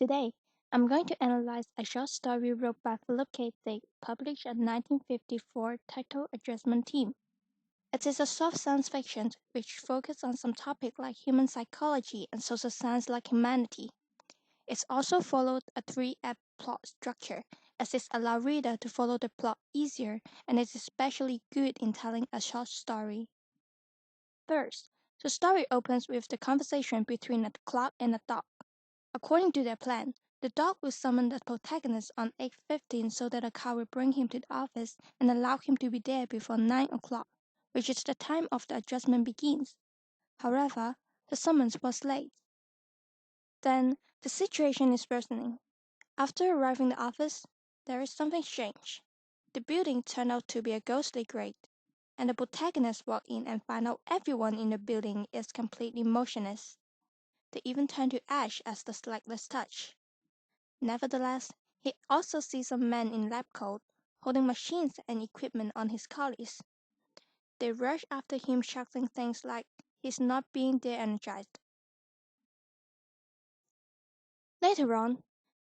Today, I'm going to analyze a short story wrote by Philip K. Dick, published in 1954, titled Adjustment Team. It is a soft science fiction which focuses on some topics like human psychology and social science like humanity. It also followed a three-act plot structure, as it allows reader to follow the plot easier and is especially good in telling a short story. First, the story opens with the conversation between a clock and a dog. According to their plan, the dog will summon the protagonist on 8:15 so that a car will bring him to the office and allow him to be there before 9 o'clock, which is the time of the adjustment begins. However, the summons was late. Then, the situation is worsening. After arriving at the office, there is something strange. The building turned out to be a ghostly grate, and the protagonist walk in and find out everyone in the building is completely motionless. They even turn to ash as the slightest touch. Nevertheless, he also sees a man in lab coat, holding machines and equipment on his colleagues. They rush after him shouting things like he's not being de-energized. Later on,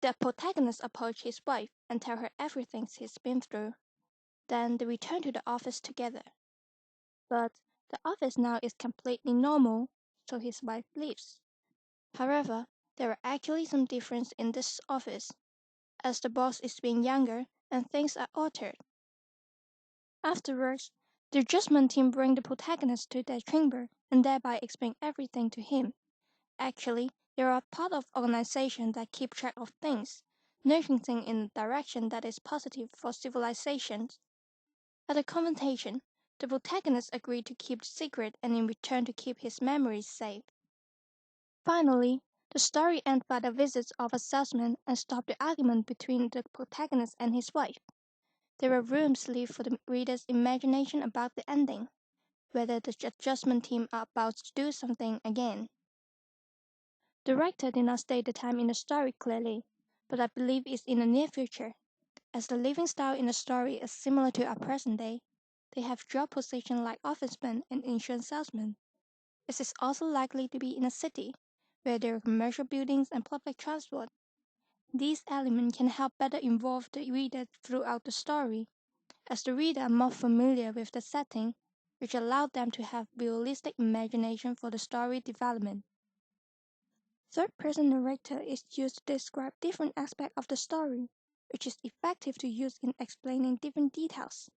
the protagonist approaches his wife and tells her everything he's been through. Then they return to the office together. But the office now is completely normal, so his wife leaves. However, there are actually some difference in this office, as the boss is being younger and things are altered. Afterwards, the adjustment team bring the protagonist to their chamber and thereby explain everything to him. Actually, they are part of organization that keep track of things, nurturing things in a direction that is positive for civilizations. At the confrontation, the protagonist agreed to keep the secret and in return to keep his memories safe. Finally, the story ends by the visit of a salesman and stop the argument between the protagonist and his wife. There are rooms left for the reader's imagination about the ending, whether the adjustment team are about to do something again. The writer did not state the time in the story clearly, but I believe it's in the near future. As the living style in the story is similar to our present day, they have job positions like officemen and insurance salesmen. It is also likely to be in a city, where there are commercial buildings and public transport. These elements can help better involve the reader throughout the story, as the reader are more familiar with the setting, which allowed them to have realistic imagination for the story development. Third-person narrator is used to describe different aspects of the story, which is effective to use in explaining different details.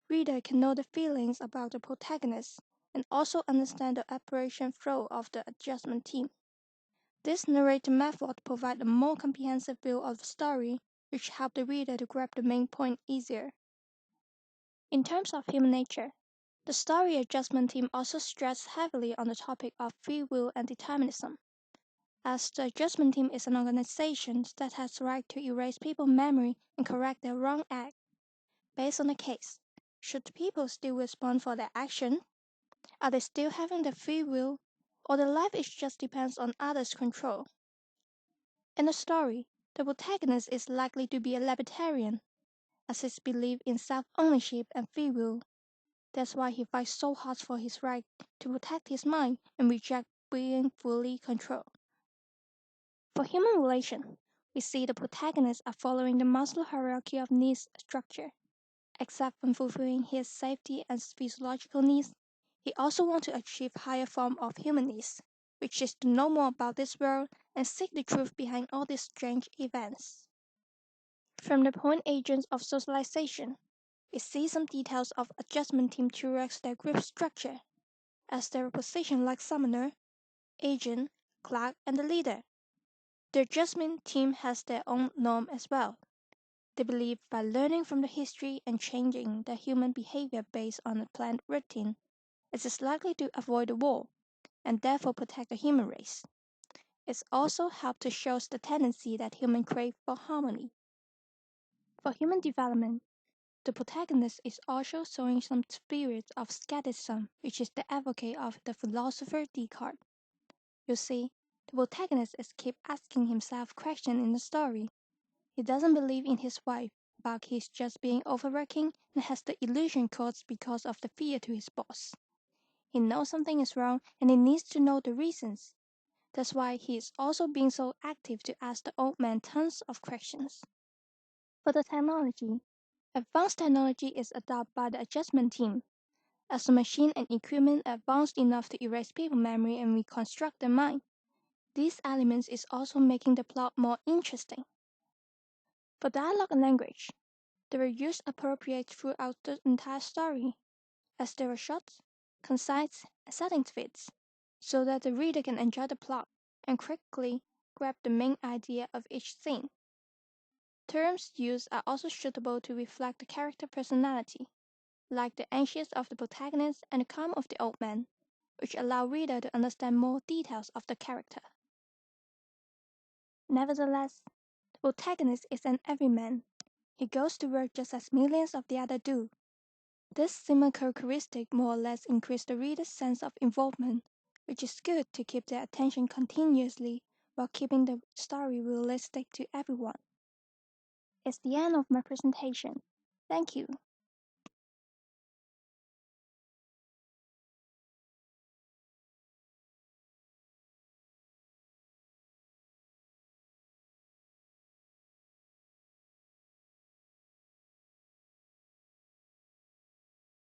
Reader can know the feelings about the protagonist and also understand the operation flow of the adjustment team. This narrator method provides a more comprehensive view of the story, which helps the reader to grab the main point easier. In terms of human nature, the story adjustment team also stressed heavily on the topic of free will and determinism, as the adjustment team is an organization that has the right to erase people's memory and correct their wrong act. Based on the case, should people still respond for their action? Are they still having the free will, or their life is just depends on others' control? In the story, the protagonist is likely to be a libertarian, as his belief in self-ownership and free will. That's why he fights so hard for his right to protect his mind and reject being fully controlled. For human relations, we see the protagonists are following the Maslow hierarchy of needs structure. Except from fulfilling his safety and physiological needs, he also wants to achieve higher form of human needs, which is to know more about this world and seek the truth behind all these strange events. From the point agents of socialization, we see some details of adjustment team towards their group structure, as their position like summoner, agent, clerk, and the leader. The adjustment team has their own norm as well. They believe by learning from the history and changing their human behavior based on a planned routine, it is likely to avoid the war and therefore protect the human race. It also helps to show the tendency that humans crave for harmony. For human development, the protagonist is also showing some spirit of skepticism, which is the advocate of the philosopher Descartes. You see, the protagonist is keep asking himself questions in the story. He doesn't believe in his wife, but he's just being overworking and has the illusion caused because of the fear to his boss. He knows something is wrong and he needs to know the reasons. That's why he is also being so active to ask the old man tons of questions. For the technology, advanced technology is adopted by the adjustment team. As the machine and equipment advanced enough to erase people memory and reconstruct their mind, these elements is also making the plot more interesting. For dialogue and language, they were used appropriate throughout the entire story, as they were short, concise, and setting fits, so that the reader can enjoy the plot and quickly grab the main idea of each scene. Terms used are also suitable to reflect the character personality, like the anxious of the protagonist and the calm of the old man, which allow reader to understand more details of the character. Nevertheless, the protagonist is an everyman. He goes to work just as millions of the others do. This similar characteristic more or less increase the reader's sense of involvement, which is good to keep their attention continuously while keeping the story realistic to everyone. It's the end of my presentation. Thank you.